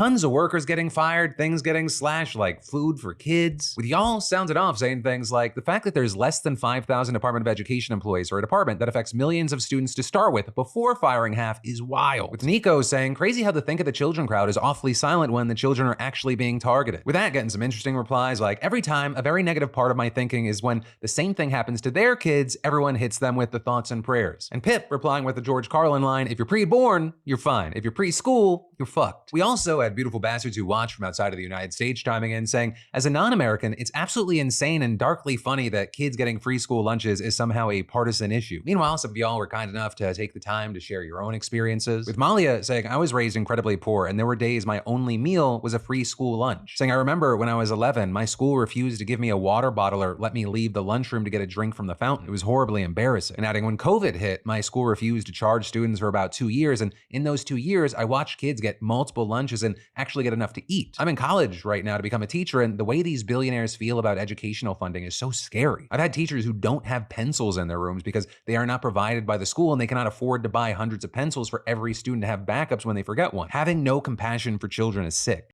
Tons of workers getting fired, things getting slashed like food for kids. With y'all sounded off saying things like, the fact that there's less than 5,000 Department of Education employees for a department that affects millions of students to start with before firing half is wild. With Nico saying, crazy how the think of the children crowd is awfully silent when the children are actually being targeted. With that getting some interesting replies like, every time a very negative part of my thinking is when the same thing happens to their kids, everyone hits them with the thoughts and prayers. And Pip replying with the George Carlin line, if you're pre-born, you're fine. If you're preschool, you're fucked. We also had beautiful bastards who watch from outside of the United States chiming in saying, as a non-American, it's absolutely insane and darkly funny that kids getting free school lunches is somehow a partisan issue. Meanwhile, some of y'all were kind enough to take the time to share your own experiences. With Malia saying, I was raised incredibly poor and there were days my only meal was a free school lunch. Saying, I remember when I was 11, my school refused to give me a water bottle or let me leave the lunchroom to get a drink from the fountain. It was horribly embarrassing. And adding, when COVID hit, my school refused to charge students for about 2 years. And in those 2 years, I watched kids get multiple lunches and actually get enough to eat. I'm in college right now to become a teacher, and the way these billionaires feel about educational funding is so scary. I've had teachers who don't have pencils in their rooms because they are not provided by the school and they cannot afford to buy hundreds of pencils for every student to have backups when they forget one. Having no compassion for children is sick.